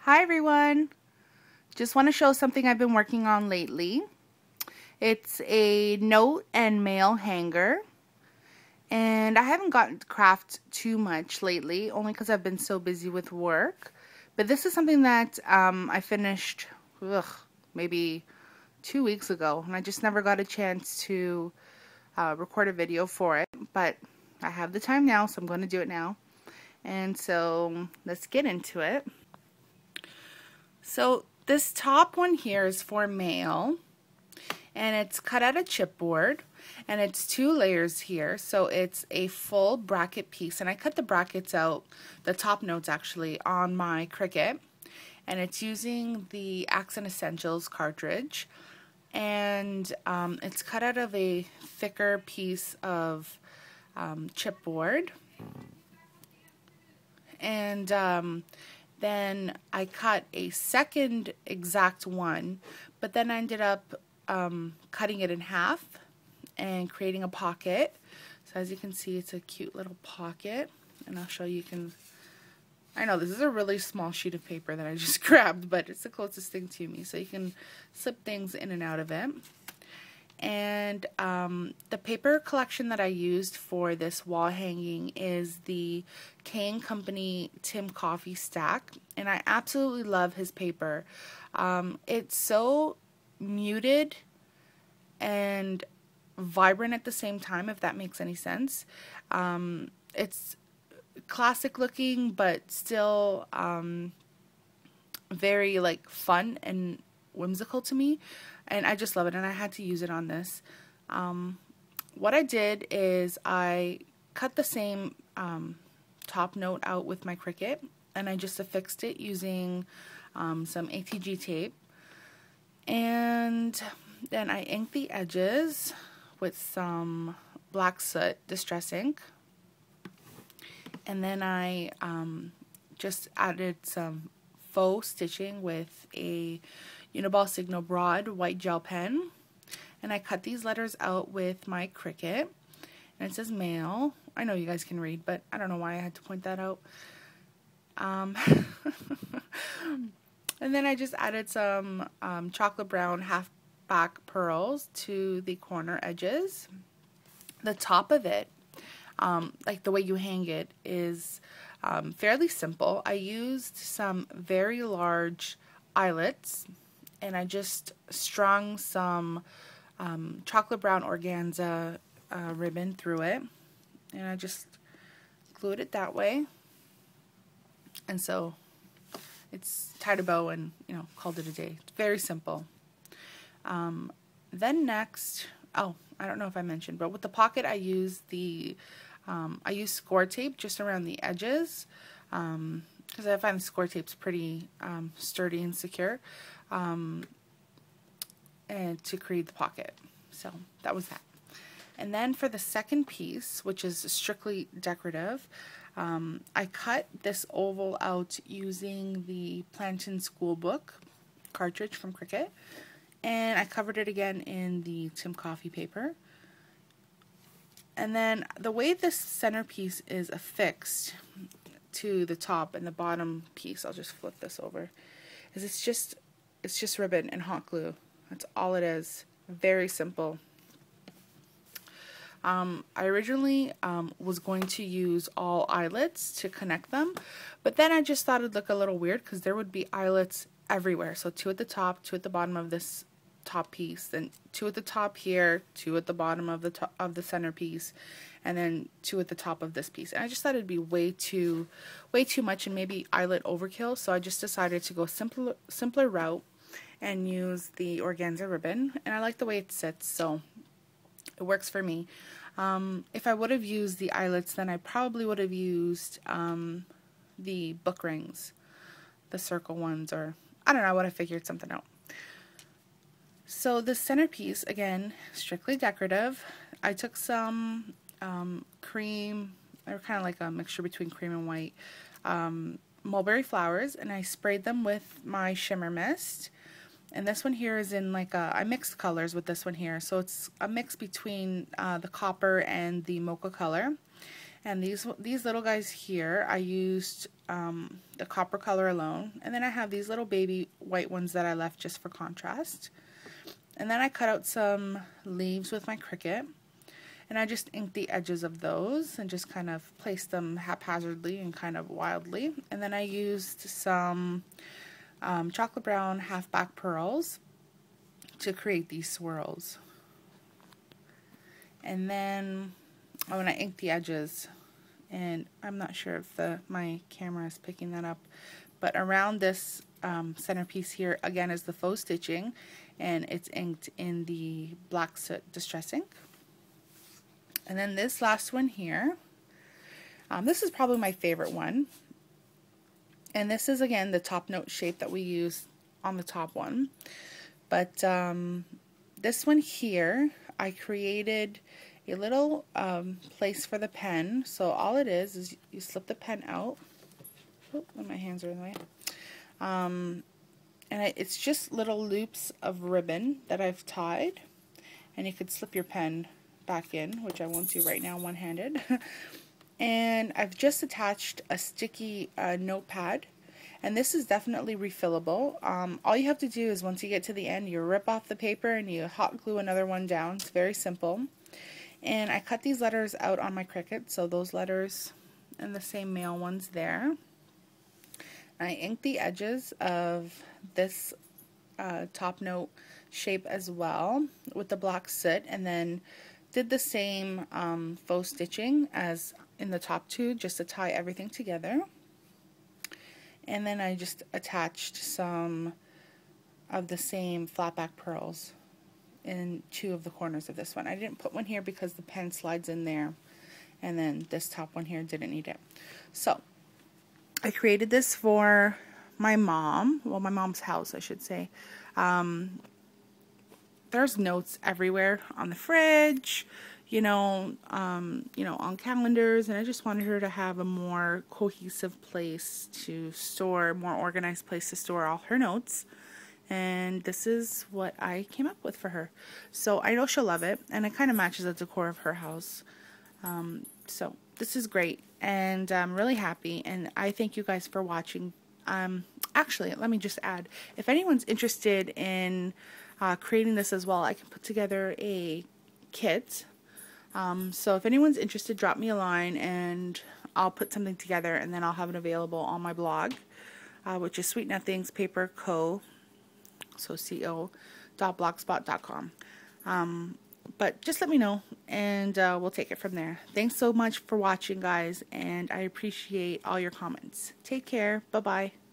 Hi everyone! Just want to show something I've been working on lately. It's a note and mail hanger, and I haven't gotten to craft too much lately, only because I've been so busy with work. But this is something that I finished maybe 2 weeks ago, and I just never got a chance to record a video for it. But I have the time now, so I'm going to do it now. And so let's get into it. So this top one here is for mail, and it's cut out of chipboard, and it's 2 layers here, so it's a full bracket piece. And I cut the brackets out, the top notes actually, on my Cricut, and it's using the Accent Essentials cartridge, and it's cut out of a thicker piece of chipboard. And then I cut a second exact one, but then I ended up cutting it in half and creating a pocket. So as you can see, it's a cute little pocket, and I'll show you. I know this is a really small sheet of paper that I just grabbed, but it's the closest thing to me, so you can slip things in and out of it. And the paper collection that I used for this wall hanging is the K&Co Tim Coffey stack, and I absolutely love his paper. It's so muted and vibrant at the same time, if that makes any sense. It's classic looking, but still very like fun and whimsical to me, and I just love it, and I had to use it on this. What I did is I cut the same top note out with my Cricut, and I just affixed it using some ATG tape, and then I inked the edges with some black soot distress ink, and then I just added some faux stitching with a Uniball Signal Broad white gel pen, and I cut these letters out with my Cricut, and it says mail. I know you guys can read, but I don't know why I had to point that out. And then I just added some chocolate brown half back pearls to the corner edges. The top of it, like the way you hang it, is fairly simple. I used some very large eyelets, and I just strung some chocolate brown organza ribbon through it, and I just glued it that way, and so it's tied a bow and, you know, called it a day. It's very simple. Then next, oh, I don't know if I mentioned, but with the pocket I used I used score tape just around the edges, because I find the score tape's pretty sturdy and secure, and to create the pocket. So that was that. And then for the second piece, which is strictly decorative, I cut this oval out using the Plantain School Book cartridge from Cricut, and I covered it again in the Tim Coffey paper. And then the way this centerpiece is affixed to the top and the bottom piece, I'll just flip this over, is it's just ribbon and hot glue. That's all it is. Very simple. I originally was going to use all eyelets to connect them, but then I just thought it'd look a little weird because there would be eyelets everywhere. So 2 at the top, 2 at the bottom of this top piece, then 2 at the top here, 2 at the bottom of the centerpiece, and then 2 at the top of this piece. And I just thought it'd be way too much and maybe eyelet overkill, so I just decided to go simpler route and use the organza ribbon, and I like the way it sits, so it works for me. If I would have used the eyelets, then I probably would have used the book rings, the circle ones, or I don't know, I would have figured something out. So the centerpiece, again, strictly decorative. I took some cream, or kind of like a mixture between cream and white, mulberry flowers, and I sprayed them with my shimmer mist. And this one here is in like I mixed colors with this one here, so it's a mix between the copper and the mocha color. And these little guys here, I used the copper color alone. And then I have these little baby white ones that I left just for contrast. And then I cut out some leaves with my Cricut. And I just inked the edges of those and just kind of placed them haphazardly and kind of wildly. And then I used some chocolate brown half-back pearls to create these swirls. And then when I inked the edges, and I'm not sure if my camera is picking that up, but around this centerpiece here again is the faux stitching, and it's inked in the black soot distress ink. And then this last one here, this is probably my favorite one, and this is again the top note shape that we use on the top one, but this one here I created a little place for the pen. So all it is you slip the pen out. Oh, my hands are in the way. And it's just little loops of ribbon that I've tied, and you could slip your pen back in, which I won't do right now one-handed. And I've just attached a sticky notepad, and this is definitely refillable. All you have to do is once you get to the end, you rip off the paper and you hot glue another one down. It's very simple. And I cut these letters out on my Cricut, so those letters and the same male ones there. I inked the edges of this top note shape as well with the black soot, and then did the same faux stitching as in the top two just to tie everything together. And then I just attached some of the same flat back pearls in two of the corners of this one. I didn't put one here because the pen slides in there, and then this top one here didn't need it. So I created this for my mom, well, my mom's house I should say. There's notes everywhere on the fridge, on calendars, and I just wanted her to have a more cohesive place to store, more organized place to store all her notes. And this is what I came up with for her. So I know she'll love it, and it kind of matches the decor of her house. So this is great, and I'm really happy, and I thank you guys for watching. Actually, let me just add, if anyone's interested in creating this as well, I can put together a kit. So if anyone's interested, drop me a line, and I'll put something together, and then I'll have it available on my blog, which is Sweet Nothings Paper Co. So co.blogspot.com. But just let me know, and we'll take it from there. Thanks so much for watching, guys, and I appreciate all your comments. Take care. Bye-bye.